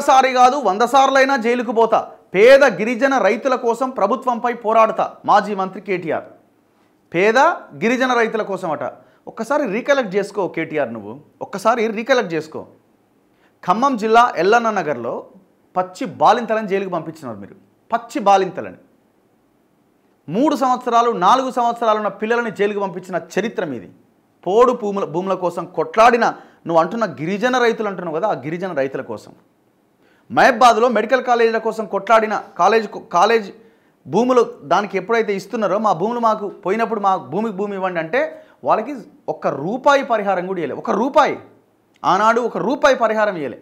ఒక్కసారి కాదు 100 సార్లైనా జైలుకు పోతా, పేద గిరిజన రైతుల కోసం ప్రభుత్వంపై పోరాడతా మాజీ మంత్రి కేటీఆర్. పేద గిరిజన రైతుల కోసం అట. ఒక్కసారి రీకలెక్ట్ చేసుకో కేటీఆర్, నువ్వు ఒక్కసారి రీకలెక్ట్ చేసుకో. ఖమ్మం జిల్లా ఎల్లన్న నగర్లో పచ్చి బాలింతలని జైలుకు పంపించినారు మీరు. పచ్చి బాలింతలని 3 సంవత్సరాలు 4 సంవత్సరాలు ఉన్న పిల్లలని జైలుకు పంపించిన చరిత్ర మీది. పోడు భూముల కోసం కొట్లాడిన నువ్వు అంటున్న గిరిజన రైతులు అంటున్నావు కదా, ఆ గిరిజన రైతుల కోసం. మహబాద్లో మెడికల్ కాలేజీల కోసం కొట్లాడిన కాలేజ్ భూములు దానికి ఎప్పుడైతే ఇస్తున్నారో, మా భూములు మాకు పోయినప్పుడు మా భూమి ఇవ్వండి అంటే వాళ్ళకి ₹1 పరిహారం కూడా ఇవ్వలే. ₹1 ఆనాడు ₹1 పరిహారం ఇవ్వలే.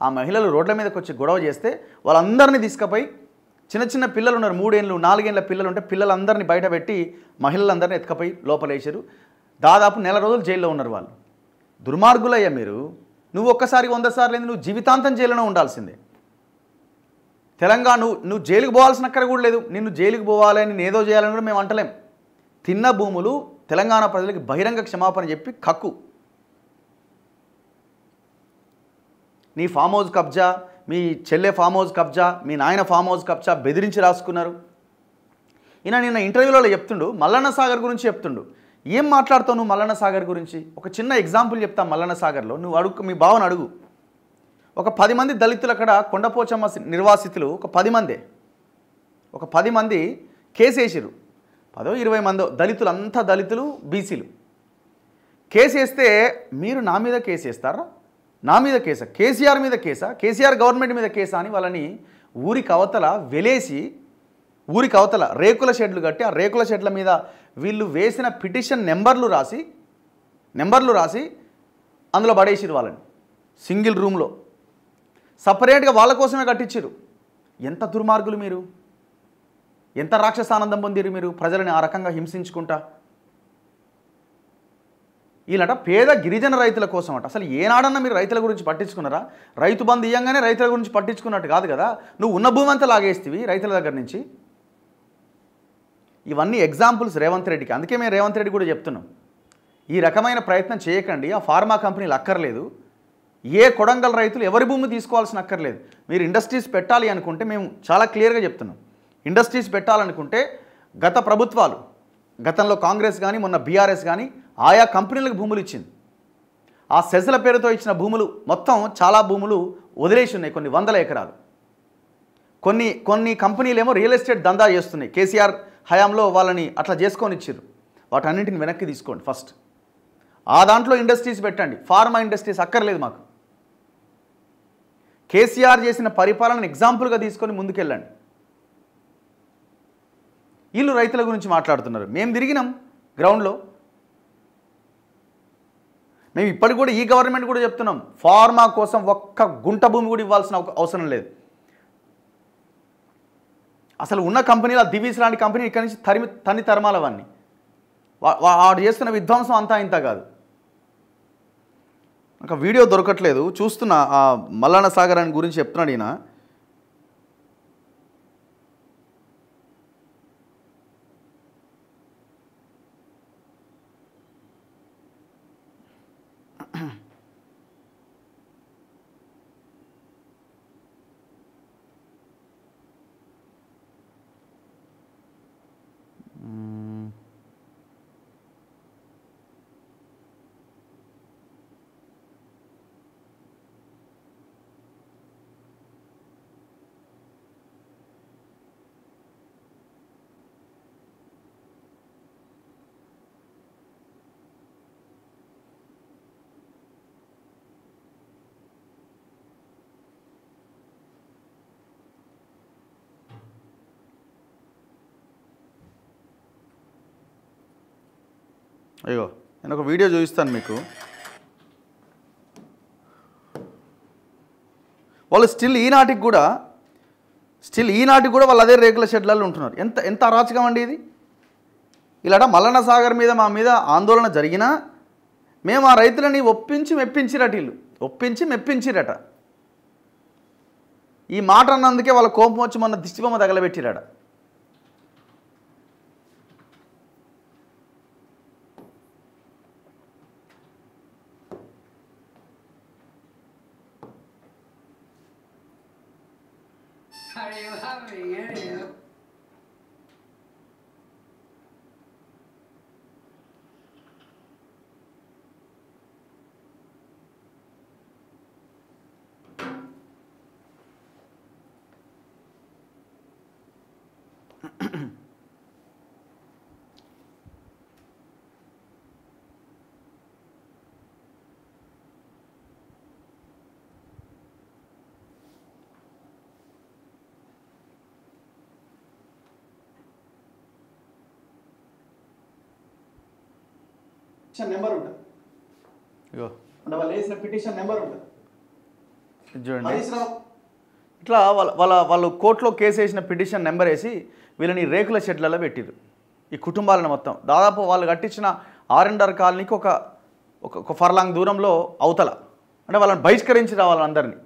ఆ మహిళలు రోడ్ల మీదకి వచ్చి గొడవ చేస్తే వాళ్ళందరినీ తీసుకుపోయి, చిన్న చిన్న పిల్లలు ఉన్నారు, 3 ఏళ్ళు 4 ఏళ్ళ పిల్లలు ఉంటే పిల్లలందరినీ బయట పెట్టి మహిళలందరినీ ఎత్తుకపోయి లోపలేసారు. దాదాపు నెల రోజులు జైల్లో ఉన్నారు వాళ్ళు. దుర్మార్గులయ్యా మీరు. నువ్వు ఒక్కసారి 100 సార్లు ఏంది, నువ్వు జీవితాంతం జైలులో ఉండాల్సిందే. తెలంగాణ నువ్వు జైలుకు పోవాల్సిన అక్కడ కూడా లేదు. నిన్ను జైలుకు పోవాలని నేను ఏదో చేయాలని కూడా మేము అంటలేం. తిన్న భూములు తెలంగాణ ప్రజలకి బహిరంగ క్షమాపణ చెప్పి కక్కు. నీ ఫామ్ హౌస్ కబ్జా, మీ చెల్లె ఫామ్ హౌస్ కబ్జా, మీ నాయన ఫామ్ హౌస్ కబ్జా బెదిరించి రాసుకున్నారు. ఈయన నిన్న ఇంటర్వ్యూలలో చెప్తుండు, మల్లన్న సాగర్ గురించి చెప్తుండు. ఏం మాట్లాడుతావు నువ్వు మల్లన్న సాగర్ గురించి? ఒక చిన్న ఎగ్జాంపుల్ చెప్తా. మల్లన్న సాగర్లో నువ్వు అడుగు, మీ బావను అడుగు. ఒక 10 మంది దళితులు అక్కడ కొండపోచమ్మ నిర్వాసితులు ఒక 10 మంది కేసు వేసారు. 10-20 మందో దళితులు, అంతా దళితులు, బీసీలు కేసు వేస్తే మీరు నా మీద కేసు వేస్తారా? నా మీద కేసా? కేసీఆర్ మీద కేసా? కేసీఆర్ గవర్నమెంట్ మీద కేసా అని వాళ్ళని ఊరికి అవతల వెలేసి, ఊరికి అవతల రేకుల షెడ్లు కట్టి ఆ రేకుల షెడ్ల మీద వీళ్ళు వేసిన పిటిషన్ నెంబర్లు రాసి అందులో పడేసిరు వాళ్ళని. సింగిల్ రూమ్లో సపరేట్గా వాళ్ళ కోసమే కట్టించారు. ఎంత దుర్మార్గులు మీరు! ఎంత రాక్షసానందం పొందిరు మీరు ప్రజలని ఆ రకంగా హింసించుకుంటా. వీళ్ళట పేద గిరిజన రైతుల కోసం అట. అసలు ఏనాడన్నా మీరు రైతుల గురించి పట్టించుకున్నారా? రైతు బంధు ఇయ్యంగానే రైతుల గురించి పట్టించుకున్నట్టు కాదు కదా. నువ్వు ఉన్న భూమి అంతా లాగేస్తేవి రైతుల దగ్గర నుంచి. ఇవన్నీ ఎగ్జాంపుల్స్ రేవంత్ రెడ్డికి. అందుకే మేము రేవంత్ రెడ్డి కూడా చెప్తున్నాం, ఈ రకమైన ప్రయత్నం చేయకండి. ఆ ఫార్మా కంపెనీలు అక్కర్లేదు. ఏ కొడంగల్ రైతులు ఎవరి భూమి తీసుకోవాల్సిన అక్కర్లేదు. మీరు ఇండస్ట్రీస్ పెట్టాలి అనుకుంటే మేము చాలా క్లియర్గా చెప్తున్నాం. ఇండస్ట్రీస్ పెట్టాలనుకుంటే గత ప్రభుత్వాలు, గతంలో కాంగ్రెస్ కానీ మొన్న బీఆర్ఎస్ కానీ ఆయా కంపెనీలకు భూములు ఇచ్చింది. ఆ సెజ్ల పేరుతో ఇచ్చిన భూములు మొత్తం చాలా భూములు వదిలేసి ఉన్నాయి, కొన్ని 100 ఎకరాలు. కొన్ని కంపెనీలేమో రియల్ ఎస్టేట్ దందా చేస్తున్నాయి. కేసీఆర్ హయాంలో వాళ్ళని అట్లా చేసుకొని ఇచ్చారు. వాటన్నింటిని వెనక్కి తీసుకోండి ఫస్ట్. ఆ దాంట్లో ఇండస్ట్రీస్ పెట్టండి. ఫార్మా ఇండస్ట్రీస్ అక్కర్లేదు మాకు. కేసీఆర్ చేసిన పరిపాలనను ఎగ్జాంపుల్గా తీసుకొని ముందుకెళ్ళండి. వీళ్ళు రైతుల గురించి మాట్లాడుతున్నారు. మేము తిరిగినాం గ్రౌండ్లో. మేము ఇప్పటికి కూడా ఈ గవర్నమెంట్ కూడా చెప్తున్నాం, ఫార్మా కోసం ఒక్క గుంట భూమి కూడా ఇవ్వాల్సిన అవసరం లేదు. అసలు ఉన్న కంపెనీలు, దివీస్ లాంటి కంపెనీ ఇక్కడి నుంచి తరమాలవన్నీ. వాడు చేస్తున్న విధ్వంసం అంతా ఇంత కాదు. ఒక వీడియో దొరకట్లేదు, చూస్తున్నా. ఆ మల్లన్న సాగర్ అని గురించి చెప్తున్నాడు ఈయన. అయ్యో, నేను ఒక వీడియో చూపిస్తాను మీకు. వాళ్ళు స్టిల్ ఈనాటికి కూడా వాళ్ళు అదే రేకుల షెడ్లలో ఉంటున్నారు. ఎంత అరాచకం అండి ఇది. ఇలాట మల్లన్న సాగర్ మీద మా మీద ఆందోళన జరిగినా మేము ఆ రైతులని ఒప్పించి మెప్పించిరట. ఈ మాట అన్నందుకే వాళ్ళ కోపం వచ్చి మొన్న దిష్టిబొమ్మ తగలబెట్టిరట. నెంబర్ ఉంటుంది అంటే వాళ్ళు వేసిన పిటిషన్ నెంబర్ ఉంటుంది చూడండి. ఇట్లా వాళ్ళు కోర్టులో కేసు వేసిన పిటిషన్ నెంబర్ వేసి వీళ్ళని రేకుల షెడ్లలో పెట్టిరు ఈ కుటుంబాలను మొత్తం. దాదాపు వాళ్ళు కట్టించిన R&R కాలనీకి ఒక ఫర్లాంగ్ దూరంలో అవతల అంటే వాళ్ళని బహిష్కరించి వాళ్ళందరినీ.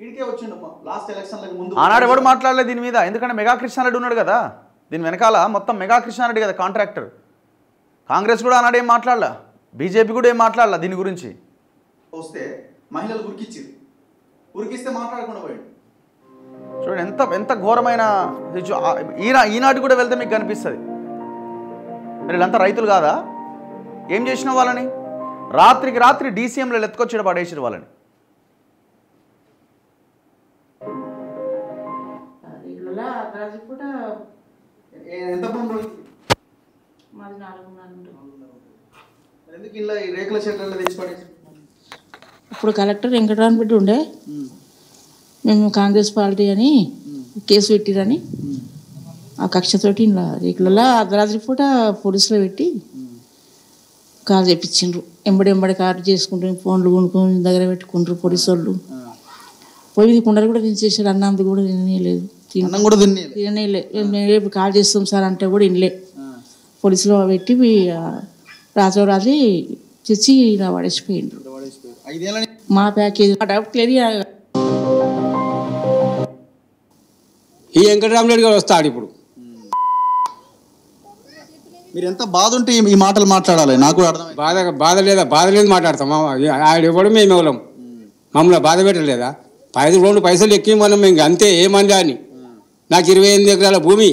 ఇడికే వచ్చిండు లాస్ట్ ఎలక్షన్లకు ముందు. ఆనాడు ఎవడు మాట్లాడలేదు దీని మీద, ఎందుకంటే మెగా కృష్ణారెడ్డి ఉన్నాడు కదా దీని వెనకాల, మొత్తం మెగా కృష్ణారెడ్డి కదా కాంట్రాక్టర్. కాంగ్రెస్ కూడా ఆనాడు ఏం మాట్లాడలా, బీజేపీ కూడా ఏం మాట్లాడలా దీని గురించి. వస్తే మహిళలు ఉరికిస్తే మాట్లాడకుండా పోయాడు. చూడండి ఎంత ఘోరమైన ఈనాటి కూడా వెళ్తే మీకు కనిపిస్తుంది. వీళ్ళంతా రైతులు కాదా? ఏం చేసిన వాళ్ళని రాత్రికి రాత్రి DCMలో ఎత్తుకొచ్చి పడేసారు వాళ్ళని. ఇప్పుడు కలెక్టర్ వెంకటరామరెడ్డి ఉండే, మేము కాంగ్రెస్ పార్టీ అని కేసు పెట్టిరని ఆ కక్షతోటి ఇలా రేకులలో అర్ధరాత్రి పూట పోలీసులో పెట్టి కారు చేపించిండ్రు. ఎంబడి కారు చేసుకుంటారు, ఫోన్లు కొనుక్కొని దగ్గర పెట్టుకుంటారు పోలీసు వాళ్ళు. పోయి కుండలు కూడా తినేసారు, అన్నంది కూడా తినలేదు, రేపు కాల్ చేస్తాం సార్ అంటే కూడా ఇనలే. పోలీసులో పెట్టి రాత్రి తెచ్చి ఇలా పడేసిపోయిండ్రు. మా ప్యాకేజ్ డౌట్ లేదు. ఈ వెంకటరామరెడ్డి గారు వస్తాడు ఇప్పుడు. మీరు ఎంత బాధ ఉంటే ఈ మాటలు మాట్లాడాలి, నాకు అర్థం. బాధ లేదు మాట్లాడతాం. ఆడు ఇవ్వడం మేము ఇవ్వలేం, మమ్మల్ని బాధ పెట్టలేదా? 2 పైసలు ఎక్కి మనం ఇంక అంతే ఏమంది అని. నాకు 28 ఎకరాల భూమి,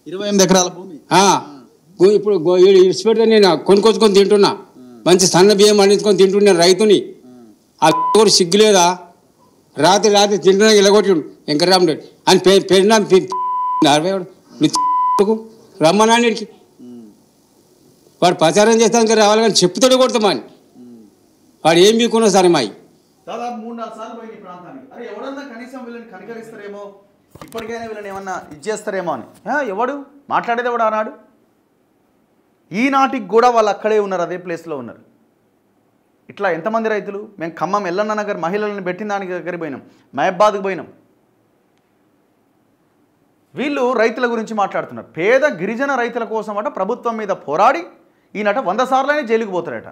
28 ఎకరాల భూమి ఇప్పుడు ఇడిచిపెడితే నేను కొనుక్కొచ్చుకొని తింటున్నా, మంచి సన్న బియ్యం పండించుకొని తింటున్నాను రైతుని. ఆ కూడా సిగ్గులేదా? రాత్రి తింటున్నా ఇలాగొట్టి వెంకటరామరెడ్డి అని పెరినా రమ్మనాడికి వాడు ప్రచారం చేస్తానికి రావాలి కానీ చెప్పుతాడు కొడతామని వాడు ఏం మీకున్నా సరే మాయి. దాదాపు 3-4 సార్లు పోయింది ఈ ప్రాంతానికి. అరే ఎవడన్నా కనీసం వీళ్ళని కనికరిస్తారేమో, ఇప్పటికైనా వీళ్ళని ఏమన్నా ఇచ్చేస్తారేమో అని. ఎవడు మాట్లాడేది ఎవడు ఆనాడు? ఈనాటికి కూడా వాళ్ళు అక్కడే ఉన్నారు, అదే ప్లేస్లో ఉన్నారు. ఇట్లా ఎంతమంది రైతులు? మేము ఖమ్మం ఎల్లన్న నగర్ మహిళలను పెట్టిన దానికి దగ్గర పోయినాం, మహబాద్కి పోయినాం. వీళ్ళు రైతుల గురించి మాట్లాడుతున్నారు. పేద గిరిజన రైతుల కోసం అట ప్రభుత్వం మీద పోరాడి ఈయనట 100 సార్లైనా జైలుకు పోతారట.